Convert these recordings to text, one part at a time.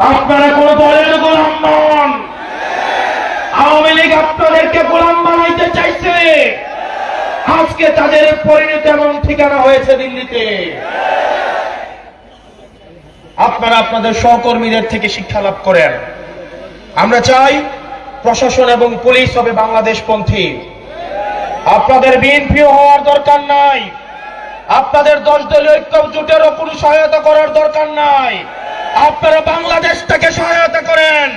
আপনারা কোন দলের গোলাম নন। আওয়ামী লীগ আপনাদেরকে গোলাম বানাইতে চাইছে। আজকে তাদের পরিণতি এবং ঠিকানা হয়েছে দিল্লিতে। আপনারা আপনাদের সহকর্মীদের থেকে শিক্ষা লাভ করেন। আমরা চাই প্রশাসন এবং পুলিশ হবে বাংলাদেশপন্থী। আপনাদের বিএনপি হওয়ার দরকার নাই। আপনাদের 10 দলীয় ঐক্য জোটেরও কোনো সহায়তা করার দরকার নাই। আপনারা বাংলাদেশটাকে সহায়তা করেন,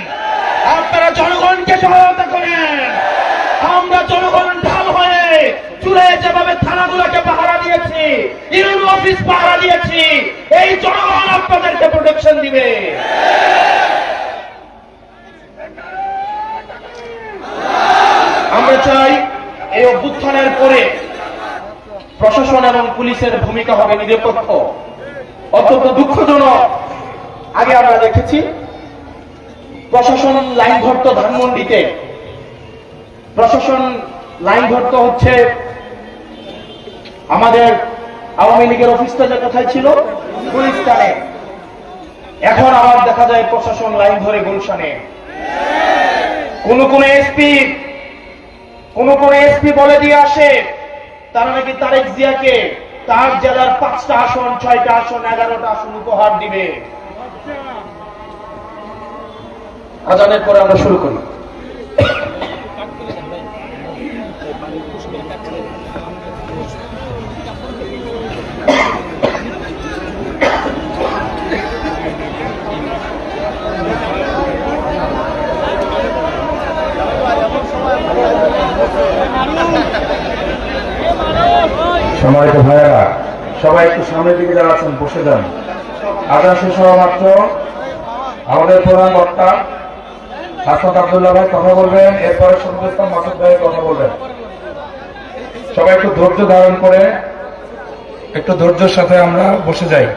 আপনারা জনগণকে সহায়তা করেন। আমরা জনগণ ঢাল হয়ে চুলে যেভাবে থানাগুলোকে পাহারা দিয়েছি, ইউনিয়ন অফিস পাহারা দিয়েছি, এই জনগণ আপনাদেরকে প্রোটেকশন দিবে। আমরা চাই এই অভ্যুত্থানের পরে প্রশাসন এবং পুলিশের ভূমিকা হবে নিরপেক্ষ। অত্যন্ত দুঃখজনক, আগে আমরা দেখেছি প্রশাসন লাইন ধরত ধানমন্ডিতে, প্রশাসন লাইন ধরত হচ্ছে আমাদের আওয়ামী লীগের অফিসটা যে কোথায় ছিল, গুলিস্তানে। এখন আবার দেখা যায় প্রশাসন লাইন ধরে গুলশানে। কোন এসপি বলে দিয়ে আসে তারা নাকি তারেক জিয়াকে তার জেলার 5টা আসন, 6টা আসন, 11টা আসন উপহার দিবে। আজানের পরে আমরা শুরু করি। সম্মানিত ভাইয়েরা, সবাই একটু সামনের দিকে যারা আছেন বসে যান। আজান শেষ হওয়া মাত্র আমাদের প্রধান বক্তা হাসনাত আব্দুল্লাহ ভাই কথা বলবেন, এরপরে শরীফুল ইসলাম মাসুদ ভাই কথা বলবেন। সবাই একটু ধৈর্য ধারণ করে একটু ধৈর্যের সাথে আমরা বসে যাই।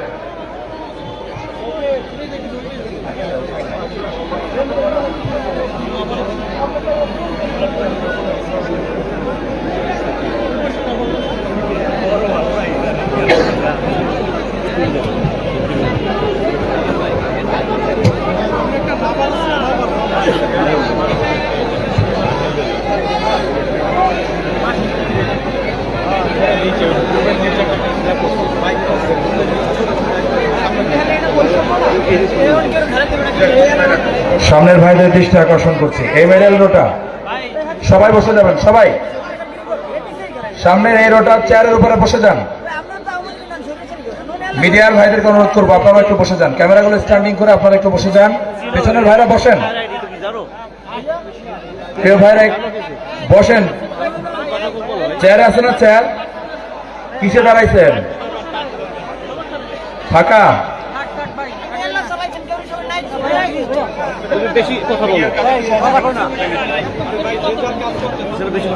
সামনের ভাইদের দৃষ্টি আকর্ষণ করছি, এই মেডেল রোটা সবাই বসে যাবেন। সবাই সামনের এই রোটার চেয়ারের উপরে বসে যান। মিডিয়ার ভাইদেরকে অনুরোধ করবো আপনারা একটু বসে যান, ক্যামেরাগুলো স্ট্যান্ডিং করে আপনারা একটু বসে যান। পেছনের ভাইরা বসেন, প্রিয় ভাইরা বসেন। চেয়ারে আছে না? চেয়ার কিসে দাঁড়াইছেন? ফাঁকা? বেশি কথা বলো, বেশি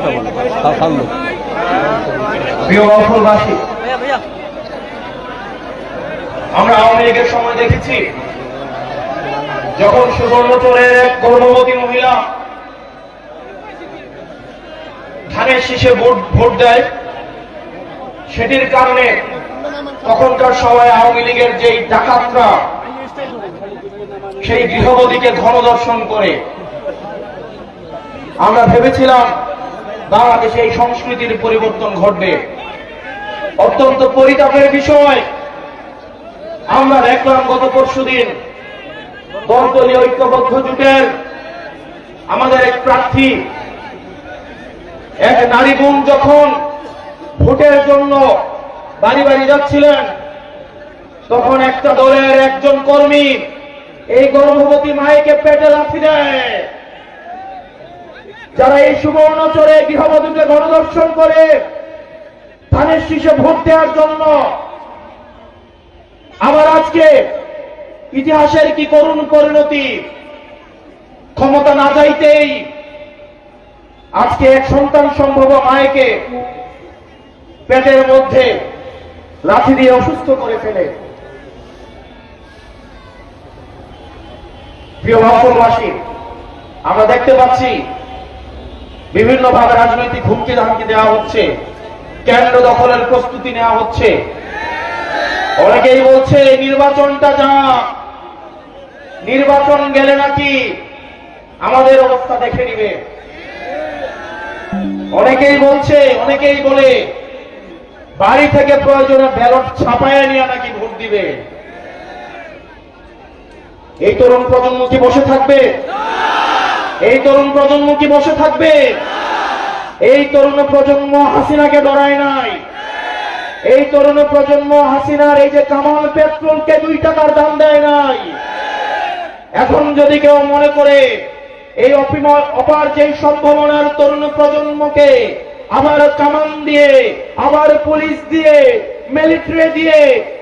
কথা বলো। প্রিয় বাউফলবাসী, আমরা আওয়ামী লীগের সময় দেখেছি যখন সুবর্ণচরের এক গর্ভবতী মহিলা ধানের শীষে ভোট দেয়, সেটির কারণে তখনকার সময় আওয়ামী লীগের যেই ডাকাতরা সেই গৃহবধূকে গণধর্ষণ করে। আমরা ভেবেছিলাম বাংলাদেশে এই সংস্কৃতির পরিবর্তন ঘটবে। অত্যন্ত পরিতাপের বিষয়, আমরা দেখলাম গত পরশুদিন দলদলীয় ঐক্যবদ্ধ জোটের আমাদের এক প্রার্থী, এক নারী বোন যখন ভোটের জন্য বাড়ি বাড়ি যাচ্ছিলেন, তখন একটা দলের একজন কর্মী এই গর্ভবতী মায়েকে পেটে লাথি দেয়। যারা এই সুবর্ণচরে গৃহবধূকে গণধর্ষণ করে ধানের শীষে ভোট দেওয়ার জন্য, আবার আজকে ইতিহাসের কি করুণ পরিণতি, ক্ষমতা না যাইতেই আজকে এক সন্তান সম্ভব মায়েকে পেটের মধ্যে লাথি দিয়ে অসুস্থ করে ফেলে। প্রিয় বাউফলবাসী, আমরা দেখতে পাচ্ছি বিভিন্নভাবে রাজনৈতিক হুমকি ধামকি দেওয়া হচ্ছে, কেন্দ্র দখলের প্রস্তুতি নেওয়া হচ্ছে। অনেকেই বলছে নির্বাচনটা যা নির্বাচন গেলে নাকি আমাদের অবস্থা দেখে নিবে। অনেকেই বলে বাড়ি থেকে প্রয়োজনে ব্যালট ছাপায় নিয়ে নাকি ভোট দিবে। এই তরুণ প্রজন্ম কি বসে থাকবে? এই তরুণ প্রজন্ম কি বসে থাকবে? এই তরুণ প্রজন্ম হাসিনাকে ডরায় নাই। এই তরুণ প্রজন্ম হাসিনার এই যে কামাল পেট্রোলকে 2 টাকার দাম দেয় নাই। এখন যদি কেউ মনে করে এই অপার যে সম্ভাবনার তরুণ প্রজন্মকে আবার কামান দিয়ে, আবার পুলিশ দিয়ে, মিলিটারি দিয়ে,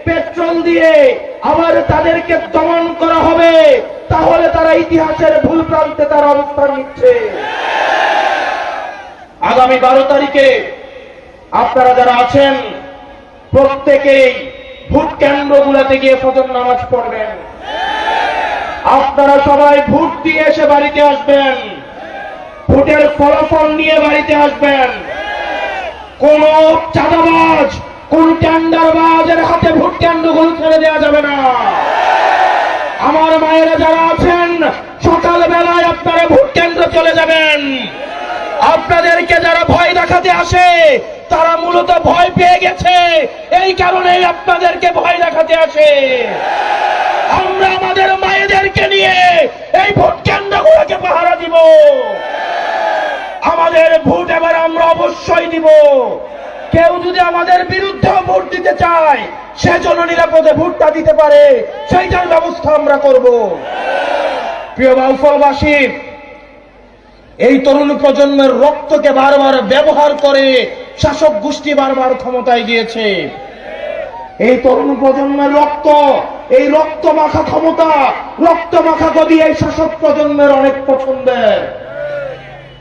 পেট্রোল দিয়ে আবার তাদেরকে দমন করা হবে, তাহলে তারা ইতিহাসের ভুল প্রান্তে তার অবস্থান নিচ্ছে। আগামী 12 তারিখে আপনারা যারা আছেন প্রত্যেকেই ভোট কেন্দ্রগুলোতে গিয়ে ফজর নামাজ পড়বেন। আপনারা সবাই ভোট দিয়ে এসে বাড়িতে আসবেন, ভোটের ফলাফল নিয়ে বাড়িতে আসবেন। কোন চাঁদাবাজ, কোন টেন্ডারবাজের হাতে ভোট কেন্দ্রগুলো ছেড়ে দেওয়া যাবে না। আমার মায়েরা যারা আছেন সকালবেলায় আপনারা ভোট কেন্দ্র চলে যাবেন। আপনাদেরকে যারা ভয় দেখাতে আসে তারা মূলত ভয় পেয়ে গেছে, এই কারণেই আপনাদেরকে ভয় দেখাতে আসে। আমরা আমাদের মায়েদেরকে নিয়ে এই ভোট কেন্দ্রগুলোকে পাহারা দিব। আমাদের ভোট এবার আমরা অবশ্যই দিব। কেউ যদি আমাদের বিরুদ্ধে ভোট দিতে চায় সেজন্য নিরাপদে ভোটটা দিতে পারে, সেইটার ব্যবস্থা আমরা করব। প্রিয় বাউফলবাসী, এই তরুণ প্রজন্মের রক্তকে বারবার ব্যবহার করে শাসক গোষ্ঠী বারবার ক্ষমতায় গিয়েছে। এই তরুণ প্রজন্মের রক্ত, এই রক্ত মাখা ক্ষমতা, রক্ত মাখা গদি এই শাসক প্রজন্মের অনেক পছন্দের।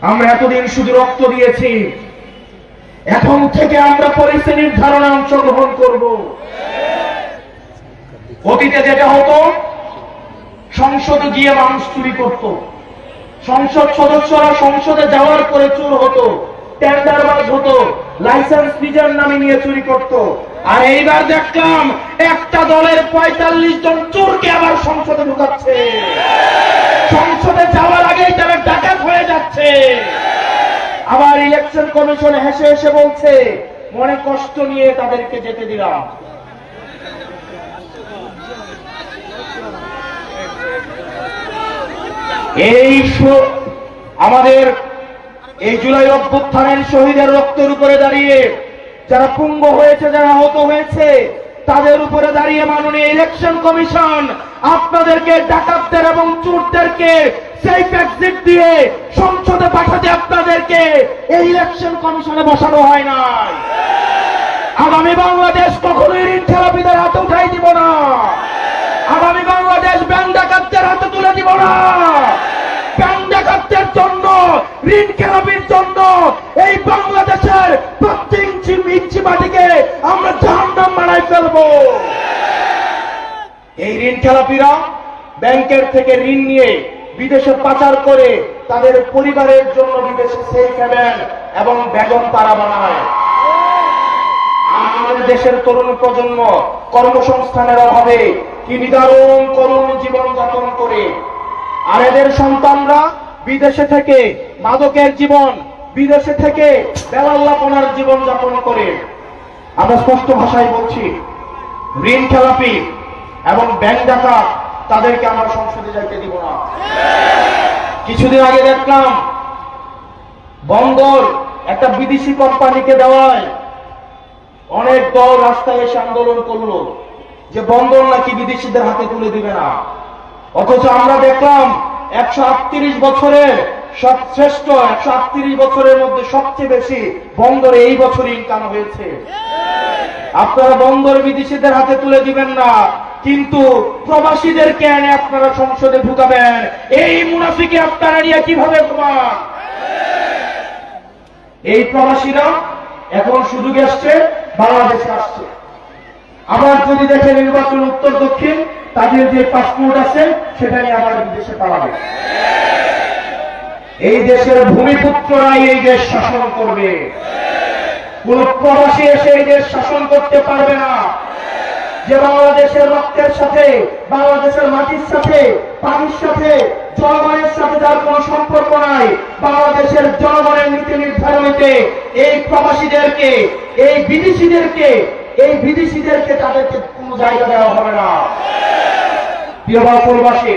আমরা এতদিন শুধু রক্ত দিয়েছি, এখন থেকে আমরা পরিস্থিতি নির্ধারণে অংশগ্রহণ করব। অতীতে যেটা হতো, সংসদে গিয়ে মানুষ চুরি করত, সংসদ সদস্যরা সংসদে যাওয়ার পরে চোর হতো, টেন্ডারবাজ হতো, লাইসেন্স নিজের নামে নিয়ে চুরি করত। আর এইবার দেখলাম একটা দলের 45 জন চোরকে আবার সংসদে ঢুকাচ্ছে। সংসদে যাওয়ার আগেই তারা ডাকাত হয়ে যাচ্ছে। আবার ইলেকশন কমিশন হেসে হেসে বলছে মনে কষ্ট নিয়ে তাদেরকে যেতে দিলাম। আমাদের এই জুলাই অভ্যুত্থানের শহীদের রক্তের উপরে দাঁড়িয়ে যারা পুঙ্গ হয়েছে, যারা আহত হয়েছে, তাদের উপরে দাঁড়িয়ে মাননীয় ইলেকশন কমিশন আপনাদেরকে, ডাকাতদের এবং চোরদেরকে সেফ এক্সিট দিয়ে সংসদে পাঠাতে আপনাদেরকে এই ইলেকশন কমিশনে বসানো হয় নাই। আগামী বাংলাদেশ কখনোই ঋণ খেলাপিদের হাতে উঠাই দিব না। আগামী বাংলাদেশ ব্যাংক ডাকাতদের হাতে তুলে দিব না। ব্যাংক ডাকাতদের জন্য, ঋণ খেলাপির জন্য এই বাংলাদেশের প্রত্যেক ইঞ্চি মাটিকে আমরা জাহান্নাম বানাই ফেলবো। এই ঋণ খেলাপিরা ব্যাংকের থেকে ঋণ নিয়ে বিদেশে পাচার করে তাদের পরিবারের জন্য বিদেশে সেফ হেভেন এবং বেগম তারা বানায়। আমাদের দেশের তরুণ প্রজন্ম কর্মসংস্থানের অভাবে কি নিদারুণ করুণ জীবন যাপন করে, আর এদের সন্তানরা বিদেশে থেকে মাদকের জীবন, বিদেশে থেকে বেলাল্লাপনার জীবন যাপন করে। আমরা স্পষ্ট ভাষায় বলছি, ঋণ খেলাপি এবং ব্যাংক ডাকাত তাদেরকে আমরা সংসদে যাইতে দিব না। কিছুদিন আগে দেখলাম বন্দর একটা বিদেশি কোম্পানিকে দেওয়ায় অনেক দল রাস্তায় এসে আন্দোলন করলো যে বন্দর নাকি বিদেশিদের হাতে তুলে দিবে না। অথচ আমরা দেখলাম 138 বছরের শ্রেষ্ঠ 138 বছরের মধ্যে সবচেয়ে বেশি বন্দরে এই বছর ইনকাম হয়েছে। আপনারা বন্দর বিদেশিদের হাতে তুলে দিবেন না, কিন্তু প্রবাসীদেরকে এনে আপনারা সংসদে ঢুকাবেন। এই মুনাফিকে আপনারা নিয়ে কিভাবে ঘুমান? এই প্রবাসীরা এখন সুযোগ আসছে, বাংলাদেশে আসছে। আবার যদি দেখে নির্বাচন উত্তর দক্ষিণ, তাদের যে পাসপোর্ট আছে সেটা নিয়ে আবার বিদেশে পালাবে। এই দেশের ভূমিপুত্ররাই এই দেশ শাসন করবে, কোন প্রবাসী এসে এই দেশ শাসন করতে পারবে না। যে বাংলাদেশের রক্তের সাথে, বাংলাদেশের মাটির সাথে, পানির সাথে, জনগণের সাথে যার কোনো সম্পর্ক নাই, বাংলাদেশের জনগণের নীতি নির্ধারণীতে এই প্রবাসীদেরকে, এই বিদেশিদেরকে তাদেরকে কোনো জায়গা দেওয়া হবে না। প্রিয় প্রবাসী,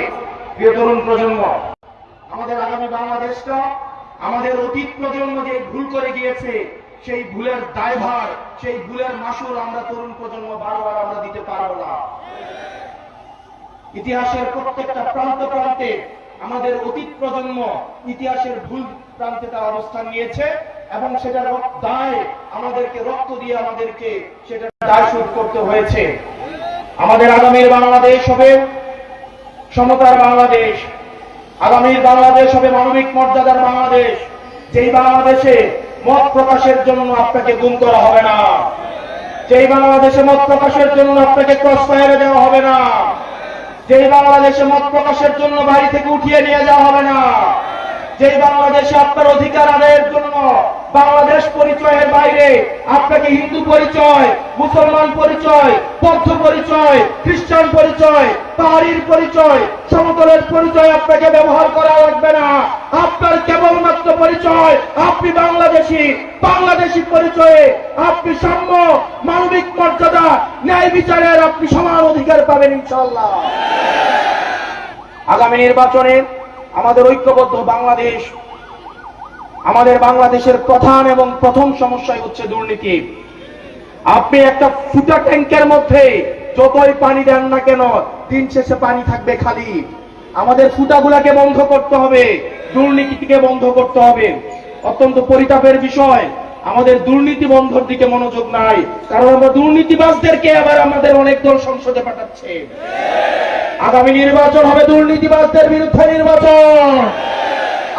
প্রিয় তরুণ প্রজন্ম, আমাদের আগামী বাংলাদেশটা, আমাদের অতীত প্রজন্ম যে ভুল করে গিয়েছে, সেই ভুলের দায়ভার, সেই ভুলের মাসুল আমরা তরুণ প্রজন্ম বারবার আমরা দিতে পারবো না। ইতিহাসের প্রত্যেকটা প্রান্ত প্রান্তে আমাদের অতীত প্রজন্ম ইতিহাসের ভুল প্রান্তে তার অবস্থান নিয়েছে এবং সেটার দায় আমাদেরকে, রক্ত দিয়ে আমাদেরকে সেটা দায় শোধ করতে হয়েছে। আমাদের আগামীর বাংলাদেশ হবে সমতার বাংলাদেশ, আগামীর বাংলাদেশ হবে মানবিক মর্যাদার বাংলাদেশ, যেই বাংলাদেশে মত প্রকাশের জন্য আপনাকে গুম করা হবে না, যেই বাংলাদেশে মত প্রকাশের জন্য আপনাকে ক্রস ফায়ারে দেওয়া হবে না, যেই বাংলাদেশে মত প্রকাশের জন্য বাড়ি থেকে উঠিয়ে নিয়ে যাওয়া হবে না, যেই বাংলাদেশে আপনার অধিকার আদায়ের জন্য বাংলাদেশ পরিচয়ের বাইরে আপনাকে হিন্দু পরিচয়, মুসলমান পরিচয়, বৌদ্ধ পরিচয়, খ্রিস্টান পরিচয়, পাহাড়ির পরিচয়, সমতলের পরিচয় আপনাকে ব্যবহার করা লাগবে না। আপনার কেবলমাত্র পরিচয় আপনি বাংলাদেশি পরিচয়ে আপনি সাম্য, মানবিক মর্যাদা, ন্যায় বিচারের আপনি সমান অধিকার পাবেন ইনশাআল্লাহ। আগামী নির্বাচনে আমাদের ঐক্যবদ্ধ বাংলাদেশ, আমাদের বাংলাদেশের প্রধান এবং প্রথম সমস্যাই হচ্ছে দুর্নীতি। আপনি একটা ফুটা ট্যাঙ্কের মধ্যে যতই পানি দেন না কেন, দিন শেষে পানি থাকবে খালি। আমাদের ফুটাগুলাকে বন্ধ করতে হবে, দুর্নীতিকে বন্ধ করতে হবে। অত্যন্ত পরিতাপের বিষয়, আমাদের দুর্নীতি বন্ধের দিকে মনোযোগ নাই, কারণ আমরা দুর্নীতিবাজদেরকে আবার আমাদের অনেক দল সংসদে পাঠাচ্ছে। আগামী নির্বাচন হবে দুর্নীতিবাজদের বিরুদ্ধে নির্বাচন,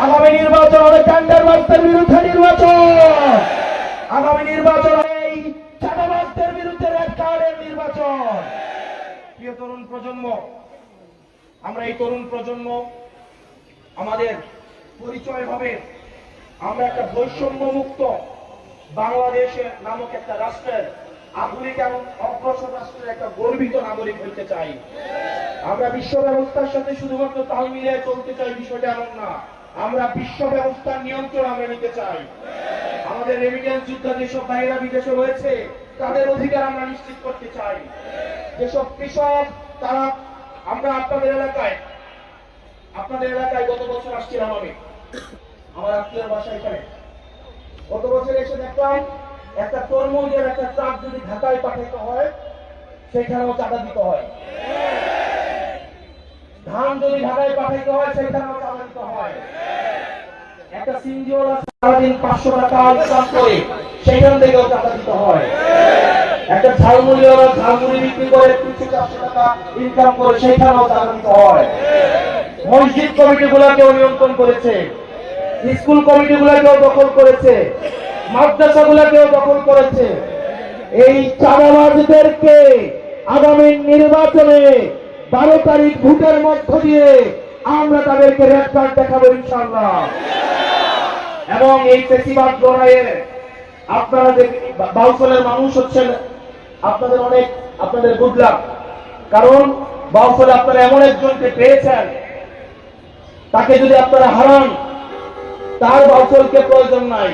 আগামী নির্বাচন হবে টেন্ডারবাজদের বিরুদ্ধে নির্বাচন, আগামী নির্বাচন এই চাঁদাবাজদের বিরুদ্ধে রেড কার্ডের নির্বাচন। প্রিয় তরুণ প্রজন্ম, আমরা এই তরুণ প্রজন্ম আমাদের পরিচয় হবে আমরা একটা বৈষম্য মুক্ত বাংলাদেশের নামক একটা রাষ্ট্রের, আধুনিক এবং অগ্রসর রাষ্ট্রের একটা গর্বিত নাগরিক হইতে চাই। আমরা বিশ্ব ব্যবস্থার সাথে শুধুমাত্র তাল মিলিয়ে চলতে চাই, বিষয়টা এমন না। আমরা বিশ্ব ব্যবস্থার নিয়ন্ত্রণ আমরা নিতে চাই। আমাদের রেমিটেন্স যোদ্ধা যেসব ভাইয়েরা বিদেশে রয়েছে, তাদের অধিকার আমরা নিশ্চিত করতে চাই। যেসব কৃষক, তারা, আমরা আপনাদের এলাকায় গত বছর আসছিলাম, আমি আমার আত্মীয় বাসা এখানে, গত বছর এসে দেখলাম একটা তরমুজের একটা ট্রাক যদি ঢাকায় পাঠাতে হয়, সেখানেও চাঁদা দিতে হয়। ধান যদি ঢাকায় পাঠাইতে হয়, সেখানেও চাঁদা দিতে হয়। একটা সিনজিওয়ালা সারাদিন 500 টাকা ইনকাম করে, সেখান থেকেও চাঁদা দিতে হয়। একটা ঝালমুড়িওয়ালা ঝালমুড়ি বিক্রি করে 300-400 টাকা ইনকাম করে, সেখানেও চাঁদা দিতে হয়। মসজিদ কমিটিগুলোকেও নিয়ন্ত্রণ করেছে, স্কুল কমিটিগুলোকেও দখল করেছে, মাদ্রাসাগুলোকেও দখল করেছে। এই চাঁদাবাজদেরকে আগামী নির্বাচনে 12 তারিখ ভোটের মধ্য দিয়ে আমরা তাদেরকে রেড কার্ড দেখাবো ইনশাআল্লাহ। এবং এই ফেসিবাদ লড়াইয়ে আপনারা যে বাউফলের মানুষ হচ্ছেন, আপনাদের গুড লাক। কারণ বাউফলে আপনারা এমন একজনকে পেয়েছেন, তাকে যদি আপনারা হারান, তার বাউফলকে প্রয়োজন নাই,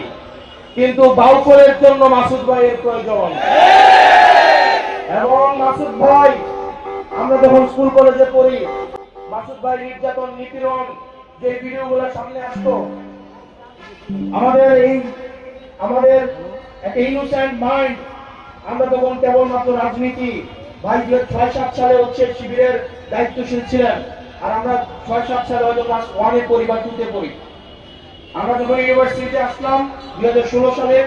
কিন্তু বাউফলের জন্য মাসুদ ভাইয়ের প্রয়োজন। এবং মাসুদ ভাই, আমরা যখন স্কুল কলেজে পড়ি, মাসুদ ভাই নির্যাতন, নিপীড়ন যে ভিডিওগুলো সামনে আসতো, আমাদের একটা ইনোসেন্ট মাইন্ড, আমরা তখন কেবলমাত্র রাজনীতি, ভাই 6-7 সালে হচ্ছে শিবিরের দায়িত্বশীল ছিলেন, আর আমরা 6-7 সালে হয়তো ক্লাস 1-এ পড়ি বা 2-তে পড়ি। আমরা যখন ইউনিভার্সিটিতে আসলাম 2016 সালে,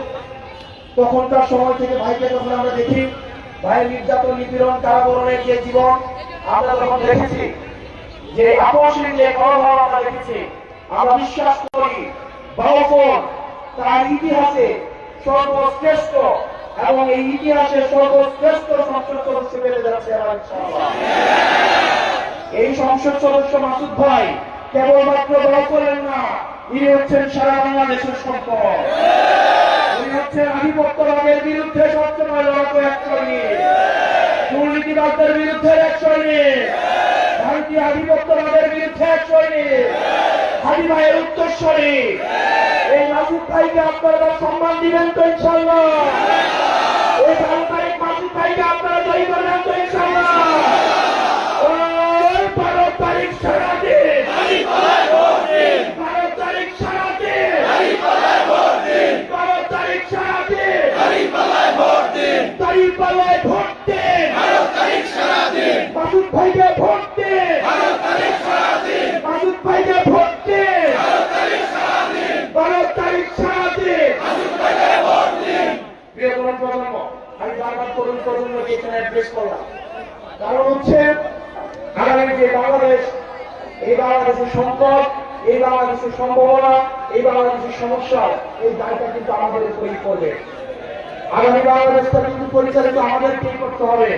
তখনকার সময় থেকে ভাইকে যখন আমরা দেখি, ভাইয়ের নির্যাতন, নিপীড়ন, কারাবরণের যে জীবন আমরা যখন দেখেছি, যে আপসহীন যে মনোভাব আমরা দেখেছি, আমরা বিশ্বাস করি বাউফল তার ইতিহাসে সর্বশ্রেষ্ঠ, এবং এই ইতিহাসে সর্বশ্রেষ্ঠ সংসদ সদস্য পেতে যাচ্ছে ইনশাআল্লাহ। এই সংসদ সদস্য মাসুদ ভাই কেবলমাত্র বাউফলের না, ইনি হচ্ছেন সারা বাংলাদেশের সম্পদ। উনি হচ্ছেন আধিপত্যবাদের বিরুদ্ধে সবসময় লড়াকু এক কর্মী, দুর্নীতি ফ্যাসিবাদদের বিরুদ্ধে এক সৈনিক, ভারতীয় আধিপত্যবাদের বিরুদ্ধে এক সৈনিক, হাজি ভাইয়ের উত্তরস্বরী। এই মাসুদ ভাইকে আপনারা সম্মান দিবেন তো ইনশাল্লাহ? এই 12 তারিখ মাসুদ ভাইকে আপনারা জয়ী করবেন তো ইনশাল্লাহ? ওই 12 তারিখ সারাদিন 12 তারিখ সারাদিন 12 তারিখ সারাদিন দাঁড়িপাল্লায় ভোট দিন, মাসুদ ভাইকে ভোট দিন, মাসুদ ভাইকে ভোট দিন, 12 তারিখ সারাদিন। প্রিয় তরুণ প্রজন্ম, আমি বারবার তরুণ প্রজন্মকে এখানে অ্যাড্রেস করলাম, কারণ হচ্ছে আগামী যে বাংলাদেশ, এই বাংলাদেশের সংকট, এই বাংলাদেশের সম্ভাবনা, এই বাংলাদেশের সমস্যা, এই দায়টা কিন্তু আমাদের উপরেই পড়বে। আগামী বাংলাদেশটা কিন্তু পরিচালিত আমাদেরকেই করতে হবে।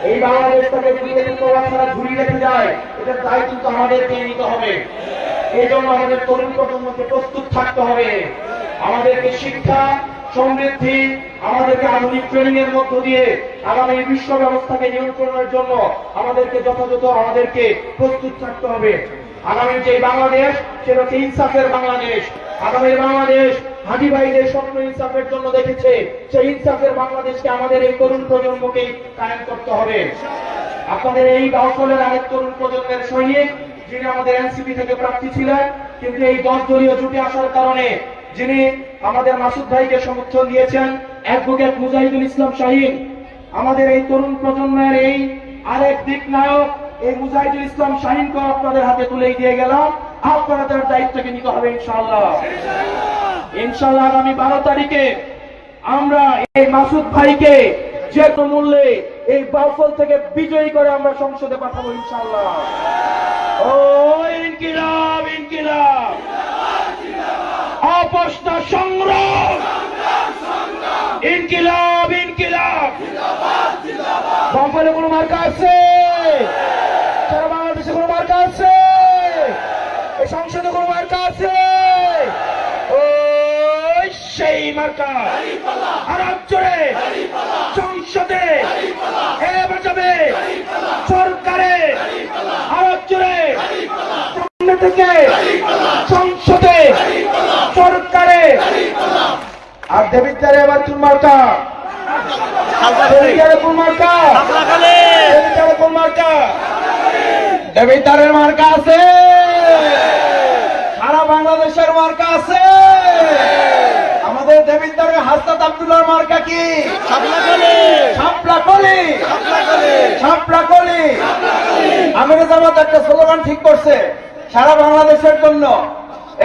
এই বাংলাদেশটাকে যদি ছাড়া ঝুলিয়ে রেখে যায়, এটার দায় কিন্তু আমাদেরকেই নিতে হবে। এই জন্য আমাদের তরুণ প্রজন্মকে প্রস্তুত থাকতে হবে। আমাদেরকে শিক্ষা, সমৃদ্ধি, আমাদেরকে আধুনিক ট্রেনিং এর মধ্য দিয়ে আগামী বিশ্ব ব্যবস্থাকে নিয়ন্ত্রণের জন্য আমাদেরকে যথাযথ প্রস্তুত থাকতে হবে। আগামী যে বাংলাদেশ, সেটা হচ্ছে ইনসাফের বাংলাদেশ। আগামী বাংলাদেশ হাজি ভাই যে স্বপ্ন ইনসাফের জন্য দেখেছে, সেই ইনসাফের বাংলাদেশকে আমাদের এই তরুণ প্রজন্মকেই কায়েম করতে হবে। আপনাদের এই বাউফলের আরেক তরুণ প্রজন্মের সৈনিক, যিনি আমাদের এনসিপি থেকে প্রার্থী ছিলেন, কিন্তু এই 10 দলীয় জুটে আসার কারণে যিনি আমাদের মাসুদ ভাইকে সমর্থন দিয়েছেন, অ্যাডভোকেট মুজাহিদুল ইসলাম শাহীন, আমাদের এই তরুণ প্রজন্মের এই আরেক দিক নায়ক, এই মুজাহিদুল ইসলাম শাহীনকে আপনাদের হাতে তুলে দিয়ে গেলাম। আপনাদের দায়িত্বকে নিতে হবে ইনশাআল্লাহ। ইনশাআল্লাহ আগামী 12 তারিখে আমরা এই মাসুদ ভাইকে যে কোনো মূল্যে এই বাউফল থেকে বিজয়ী করে আমরা সংসদে পাঠাবো ইনশাআল্লাহ। ও ইনকিলাব ইনকিলাব, অপস্তা সংগ্রাম, ইনকিলাব ইনকিলাব। বাউফলে কোনো মার্কা আছে? সারা বাংলাদেশে কোনো মার্কা আছে? এই সংসদে কোনো মার্কা আছে? ওই সেই মার্কা আরব জোরে সংসদে হে বাজাবে, সরকারে আরব জোরে সামনে থেকে সংসদে সরকারে। আর দেবিদ্বারে এবার কোন মার্কা? দেবিদ্বারে কোন মার্কা? দেবিদ্বারে কোন মার্কা? দেবিদ্বারের মার্কা আছে, সারা বাংলাদেশের মার্কা আছে। আমাদের দেবিদ্বারে হাসনাত আব্দুল্লাহর মার্কা কি? শাপলাকলি। আমির জামাত একটা স্লোগান ঠিক করছে সারা বাংলাদেশের জন্য,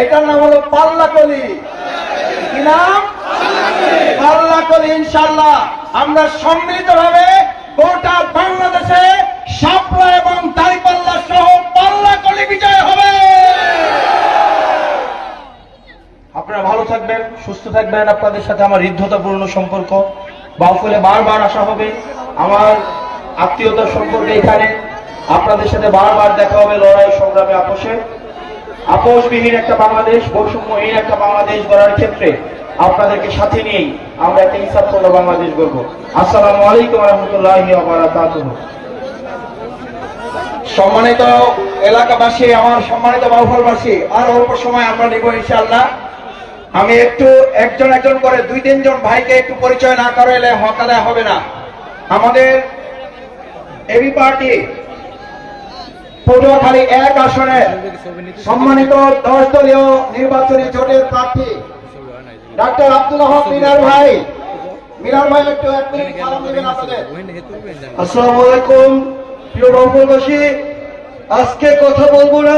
এটার নাম হলো পাল্লাকলি। কি নাম? পাল্লাকলি। ইনশাআল্লাহ আমরা সম্মিলিতভাবে গোটা বাংলাদেশে শাপলা এবং দাঁড়িপাল্লা সহ পাল্লাকলি বিজয় হবে। আপনারা ভালো থাকবেন, সুস্থ থাকবেন। আপনাদের সাথে আমার হৃদ্যতাপূর্ণ সম্পর্ক। বাউফলে বারবার আসা হবে, আমার আত্মীয়তার সম্পর্কে এখানে আপনাদের সাথে বারবার দেখা হবে। লড়াই সংগ্রামে আপোষবিহীন একটা বাংলাদেশ, বৈষম্যহীন একটা বাংলাদেশ গড়ার ক্ষেত্রে আপনাদেরকে সাথে নিয়েই আমরা একটা ইনসাফপূর্ণ বাংলাদেশ গড়ব। আসসালামু আলাইকুম ওয়া রাহমাতুল্লাহি ওয়া বারাকাতুহু। সম্মানিত এলাকাবাসী, আমার সম্মানিত বাউফলবাসী, আর অল্প সময় আমরা নিব ইনশাআল্লাহ। আমি একটু একজন করে 2-3 জন ভাইকে একটু পরিচয় না করাইলে হক আদায় হবে না। আমাদের এবি পার্টি পটুয়াখালী 1 আসনের সম্মানিত 10 দলীয় নির্বাচনী জোটের প্রার্থী ডাক্তার আব্দুল হক মিনার ভাই একটু 1 মিনিট সালাম দিবেন আপনাদের। আসসালামু আলাইকুম প্রিয় বাউফলবাসী, আজকে কথা বলবো না,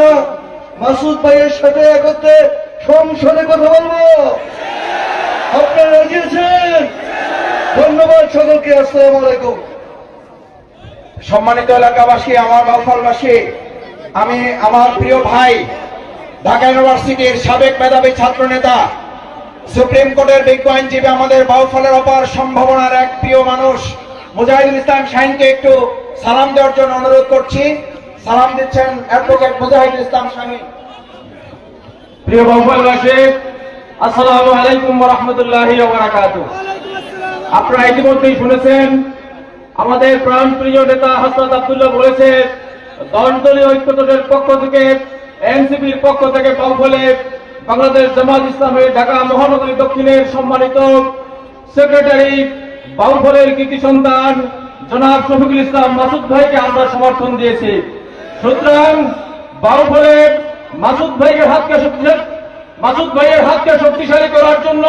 মাসুদ ভাইয়ের সাথে একত্রে সংসদে কথা বলবো। আপনারা রাজি আছেন? ধন্যবাদ সকলকে। আসসালামু আলাইকুম। সম্মানিত এলাকাবাসী, আমার বাউফলবাসী, আমি আমার প্রিয় ভাই ঢাকা ইউনিভার্সিটির সাবেক মেধাবী ছাত্র নেতা, সুপ্রিম কোর্টের বিজ্ঞ আইনজীবী, আমাদের বাউফলের অপার সম্ভাবনার এক প্রিয় মানুষ মুজাহিদুল ইসলাম শাহীনকে একটু সালাম দেওয়ার জন্য অনুরোধ করছি। সালাম দিচ্ছেন অ্যাডভোকেট মুজাহিদুল ইসলাম শাহীন। প্রিয় বাউফলবাসী, আসসালামু আলাইকুম ওয়া রাহমাতুল্লাহি ওয়া বারাকাতুহু। আপনারা ইতিমধ্যেই শুনেছেন আমাদের প্রাণপ্রিয় নেতা হাসনাত আব্দুল্লাহ বলেছে, দলীয় ঐক্যজোটের পক্ষ থেকে, এনসিপির পক্ষ থেকে বাউফলে বাংলাদেশ জামাত ইসলামের ঢাকা মহানগরী দক্ষিণের সম্মানিত সেক্রেটারি, বাউফলের কৃতি সন্তান জনাব শফিকুল ইসলাম মাসুদ ভাইকে আমরা সমর্থন দিয়েছি। সুতরাং বাউফলের মাসুদ ভাইয়ের হাতকে শক্তিশালী করার জন্য,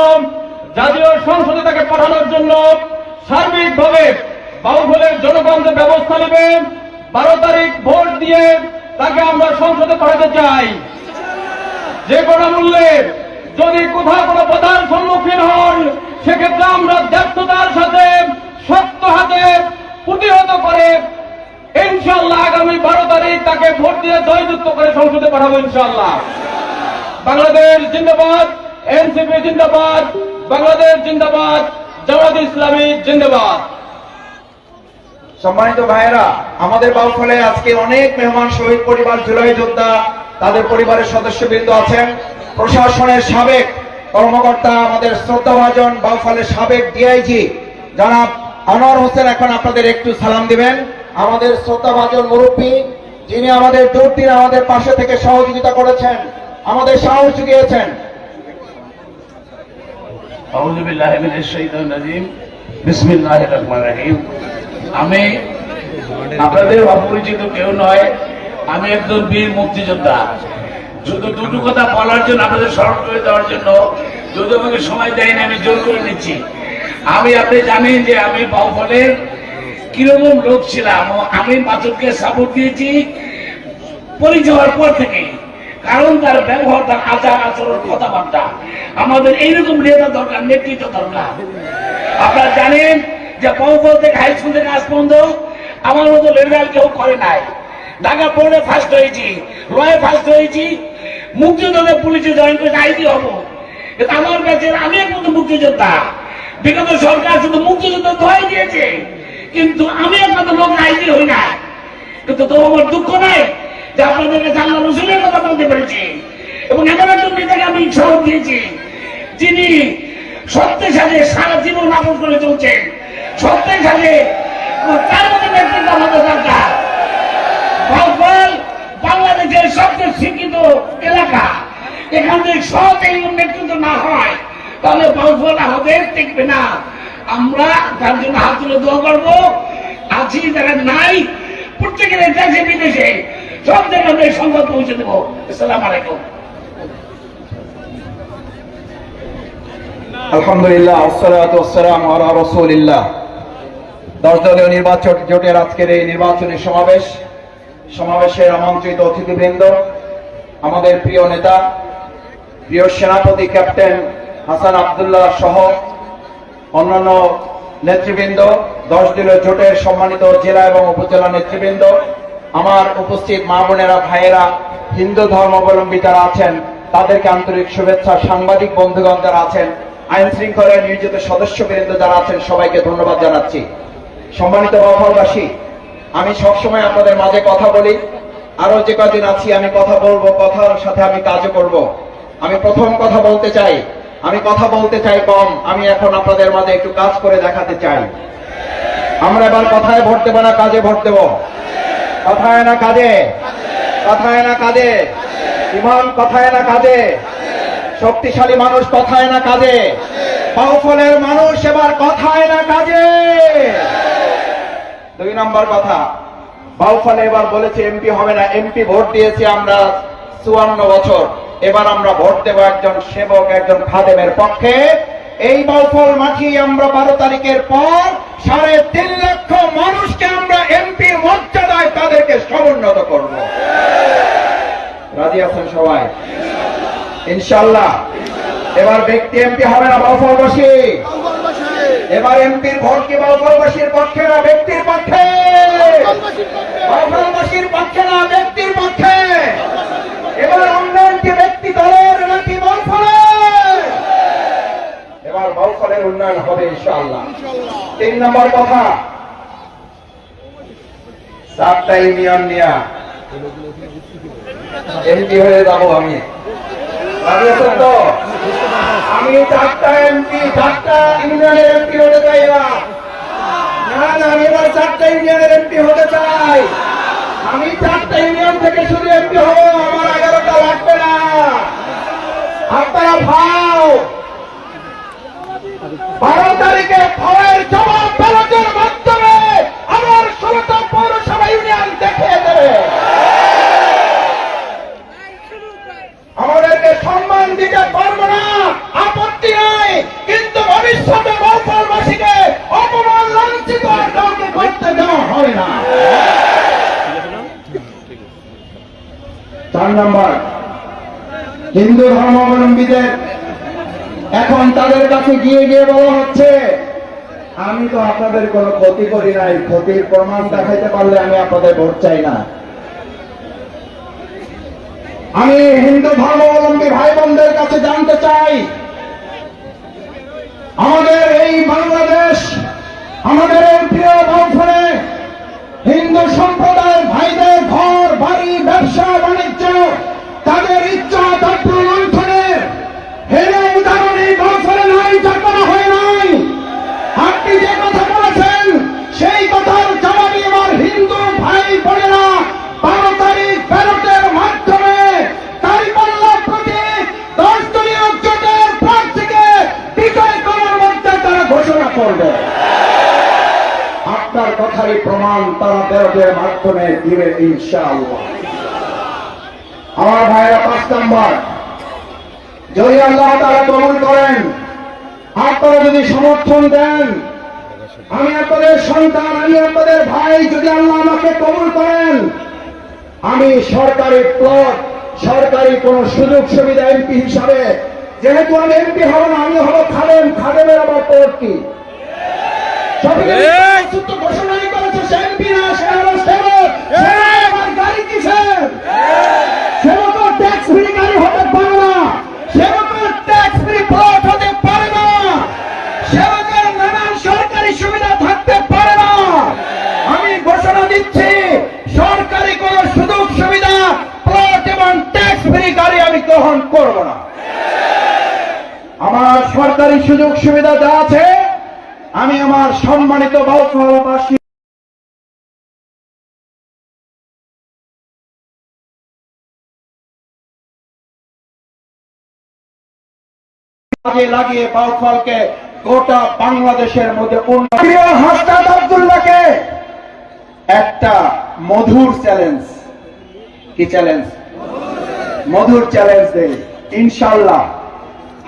জাতীয় সংসদে তাকে পাঠানোর জন্য সার্বিকভাবে বাউফলের জনগণ যে ব্যবস্থা নেবে, 12 তারিখ ভোট দিয়ে তাকে আমরা সংসদে পাঠাতে চাই। যে কোনো মূল্যে যদি কোথাও কোনো বাধার সম্মুখীন হন, সেক্ষেত্রে আমরা ব্যর্থতার সাথে শক্ত হাতে প্রতিহত করে ইনশাআল্লাহ আগামী 12 তারিখ তাকে ভোট দিয়ে জয়যুক্ত করে সংসদে পাঠাবো ইনশাআল্লাহ। বাংলাদেশ জিন্দাবাদ, এনসিপি জিন্দাবাদ, বাংলাদেশ জিন্দাবাদ, জামাত ইসলামী জিন্দাবাদ। সম্মানিত ভাইয়েরা, আমাদের বাউফলে আজকে অনেক মেহমান, শহীদ পরিবার, জুলাই যোদ্ধা, তাদের পরিবারের সদস্যবৃন্দ আছেন, প্রশাসনের সাবেক কর্মকর্তা, আমাদের শ্রদ্ধাভাজন বাউফলের সাবেক ডিআইজি জনাব আনোয়ার হোসেন এখন আপনাদের একটু সালাম দিবেন। আমাদের শ্রদ্ধাভাজন মুরব্বী, যিনি আমাদের দুর্দিন আমাদের পাশে থেকে সহযোগিতা করেছেন, আমাদের সাহস জুগিয়েছেন। আউযু বিল্লাহি মিনাশ শাইতানির রাজিম। বিসমিল্লাহির রহমানির রহিম। আমি আপনাদের অপরিচিত কেউ নয়, আমি একজন বীর মুক্তিযোদ্ধা। শুধু দুটো কথা বলার জন্য, আপনাদের স্মরণ করে দেওয়ার জন্য, যদি আমাকে সময় দেয়নি আমি জোর করে নিচ্ছি। আপনি জানেন যে আমি বাউফলের কিরকম লোক ছিলাম। আমি মাসুদকে সাপোর্ট দিয়েছি পরিচয় হওয়ার পর থেকে, কারণ তার ব্যবহার, তার আচার আচরণ, কথাবার্তা, আমাদের এইরকম নেতা দরকার, নেতৃত্ব দরকার। আপনারা জানেন যে বাউফল থেকে হাই স্কুল থেকে আজ পর্যন্ত আমার মতো রেজাল্ট কেউ করে নাই। ঢাকা বোর্ডে ফার্স্ট হয়েছি, রয়ে ফার্স্ট হয়েছি, মুক্তিযোদ্ধা পুলিশে জয়েন করে আইডি হবো। কিন্তু আমার কাছে আমি একমাত্র মুক্তিযোদ্ধা। বিগত সরকার শুধু মুক্তিযোদ্ধা ধোয়াই দিয়েছে, কিন্তু আমি একমাত্র লোক আইডি হই না। কিন্তু তো আমার দুঃখ নাই যে আপনাদের কাছে আল্লাহ রসুলের কথা বলতে পেরেছি, এবং এমন একজন নেতাকে আমি শহর দিয়েছি যিনি সত্যের সাথে সারা জীবন নাপন করে চলছেন। সত্যের সাথে তার মধ্যে নেতৃত্ব আমাদের দরকার। বাউফল বাংলাদেশের সবচেয়ে শিক্ষিত এলাকা, এখান থেকে সৎ এই নেতৃত্ব না হয় তাহলে বাউফল আমাদের টিকবে না। আমরা তার জন্য হাত তুলে দোয়া করবো। আছি যারা নাই, প্রত্যেকের দেশে বিদেশে সব জায়গায় আমরা এই সংবাদ পৌঁছে দেবো। আসসালামু আলাইকুম। আলহামদুলিল্লাহ, আসসালাতু ওয়াসসালামু আলা রাসূলিল্লাহ। 10 দলীয় নির্বাচন জোটের আজকের এই নির্বাচনী সমাবেশের আমন্ত্রিত অতিথিবৃন্দ, আমাদের প্রিয় নেতা, প্রিয় সেনাপতি ক্যাপ্টেন হাসান আব্দুল্লাহ সহ অন্যান্য নেতৃবৃন্দ, 10 দলীয় জোটের সম্মানিত জেলা এবং উপজেলা নেতৃবৃন্দ, আমার উপস্থিত মা বোনেরা, ভাইয়েরা, হিন্দু ধর্মাবলম্বী যারা আছেন তাদেরকে আন্তরিক শুভেচ্ছা, সাংবাদিক বন্ধুগণ যারা আছেন, আইন শৃঙ্খলায় নিয়োজিত সদস্যবৃন্দ যারা আছেন, সবাইকে ধন্যবাদ জানাচ্ছি। সম্মানিত বাউফলবাসী, আমি সবসময় আপনাদের মাঝে কথা বলি, আরো যে কদিন আছি আমি কথা বলবো, কথার সাথে আমি কাজও করব। আমি প্রথম কথা বলতে চাই, আমি কথা বলতে চাই কম, আমি এখন আপনাদের মাঝে একটু কাজ করে দেখাতে চাই। আমরা এবার কথায় ভোট দেবো না কাজে ভোট দেবো? কথায় না কাজে? কথায় না কাজে? ইমান কথায় না কাজে? শক্তিশালী মানুষ কথায় না কাজে? বাউফলের মানুষ এবার কথায় না কাজে? 2 নম্বর কথা, বাউফলে এবার বলেছে এমপি হবে না। এমপি ভোট দিয়েছি আমরা 54 বছর, এবার আমরা ভোট দেব একজন সেবক, একজন খাদেমের পক্ষে। এই বাউফল মাঠি আমরা 12 তারিখের পর 3.5 লক্ষ মানুষকে আমরা এমপির মর্যাদায় তাদেরকে সমুন্নত করব। রাজি আছেন সবাই? ইনশাআল্লাহ। এবার ব্যক্তি এমপি হবে না, বাউফলবাসী। এবার এমপির ভোট কি বাউফলবাসীর পক্ষে না ব্যক্তির পক্ষে? বাউফলবাসীর পক্ষে না ব্যক্তির পক্ষে? এবার উন্নয়ন কি ব্যক্তি দলের নাকি বাউফলের? এবার বাউফলের উন্নয়ন হবে ইনশাআল্লাহ। 3 নম্বর কথা, 7টা ইউনিয়ন নিয়ে এমপি হয়ে যাবো আমি। তো আমি 4টা এমপি, 4টা ইউনিয়নের এমপি হতে চাই না। না, আমি এবার 4টা ইউনিয়নের এমপি হতে চাই। আমি 4টা ইউনিয়ন থেকে শুধু এমপি হবো, আমার 11টা লাগবে না। আপনারা ভাও 12 তারিখে ভাওয়ের জবাব ব্যালটের মাধ্যমে আমার 16টা পৌরসভা ইউনিয়ন দেখিয়ে দেবে। আমাদেরকে সম্মান দিতে পারবো না, আপত্তি নাই, কিন্তু ভবিষ্যতে বাউফলবাসীকে অপমান লাঞ্ছিত আর কাউকে করতে দেওয়া হয় না। 4 নম্বর, হিন্দু ধর্মাবলম্বীদের এখন তাদের কাছে গিয়ে গিয়ে বলা হচ্ছে, আমি তো আপনাদের কোনো ক্ষতি করি নাই, ক্ষতির প্রমাণ দেখাইতে পারলে আমি আপনাদের ভোট চাই না। আমি হিন্দু ধর্মাবলম্বী ভাই বোনদের কাছে জানতে চাই, আমাদের এই বাংলাদেশ, আমাদের এই প্রিয় বাউফলে হিন্দু সম্প্রদায়ের ভাইদের ঘর বাড়ি ব্যবসা বাণিজ্য তাদের ইচ্ছা তত্ত্ব লঙ্ঘনের হেরে উদাহরণ এই বাউফলে নাই, যা করা হয় নাই। আপনি যে কথা বলেছেন সেই কথার জবাবে আমার হিন্দু ভাই বোনেরা 12 তারিখ ব্যালটের মাধ্যমে দাঁড়িপাল্লা প্রতীক 10 দলীয় জোটের প্রার্থীকে বিজয় করার মধ্যে তারা ঘোষণা করবে। আপনার কথারই প্রমাণ তারা ব্যালটের মাধ্যমে দিবে ইনশাআল্লাহ। আমার ভাইরা 5 নম্বর, যদি আল্লাহ তাআলা কবুল করেন, আপনারা যদি সমর্থন দেন, আমি আপনাদের সন্তান, আমি আপনাদের ভাই, যদি আল্লাহ আমাকে কবুল করেন, আমি সরকারি প্লট, সরকারি কোন সুযোগ সুবিধা এমপি হিসাবে, যেহেতু আমি এমপি হব না, আমি হব খাদেম, খাদেমের আবার প্লট কি ঘোষণাই করেছে, সে এমপি না, সে হলো সেবক। আমার গাড়ি কিসের সেবকের ট্যাক্স ফ্রি গাড়ি হতে পারে না, সেবকের ট্যাক্স ফ্রি প্লট হতে পারে না, সেবকের নানান সরকারি সুবিধা থাকতে পারে না। আমি ঘোষণা দিচ্ছি, সরকারি কোন সুযোগ সুবিধা প্লট এবং ট্যাক্স ফ্রি গাড়ি আমি গ্রহণ করব না। আমার সরকারি সুযোগ সুবিধা যা আছে, আমি আমার সম্মানিত বাউফলবাসী লাগিয়ে বাউফলকে গোটা বাংলাদেশের মধ্যে প্রিয় হাসনাত আব্দুল্লাহকে একটা মধুর চ্যালেঞ্জ, কি চ্যালেঞ্জ? মধুর চ্যালেঞ্জ দেই ইনশাআল্লাহ।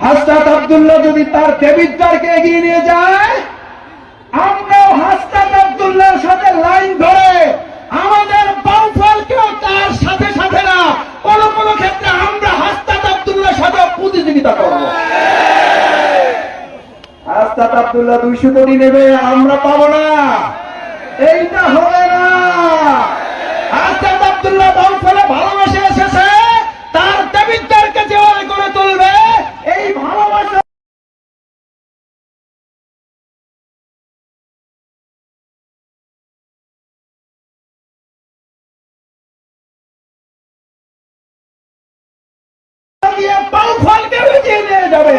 হাসনাত আব্দুল্লাহ যদি তার দেবিদ্বারকে এগিয়ে নিয়ে যায়, আমরাও হাসনাত আব্দুল্লাহর সাথে লাইন ধরে আমাদের বাউফলকেও তার সাথে সাথে না, কোন কোন ক্ষেত্রে আমরা হাসনাত আব্দুল্লাহর সাথে প্রতিযোগিতা করব। হাসনাত আব্দুল্লাহ 200 কোটি নেবে, আমরা পাবো না, এইটা হবে না। হাসনাত আব্দুল্লাহ বাউফলে ভালোবাসে এসেছে, তার দেবিদ্বারকে যেভাবে করে তুলবে, এই ভালোবাসা দিয়ে বাউফলকে বুঝিয়ে নিয়ে যাবে।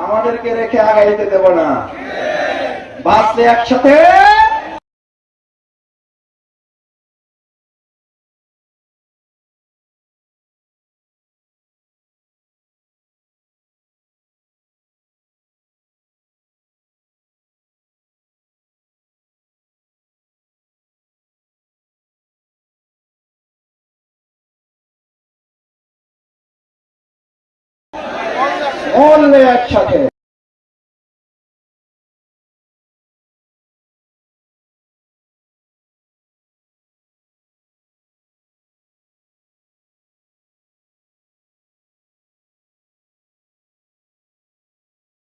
আমাদেরকে রেখে আগাইতে দেব না, বাঁচলে একসাথে। একসাথে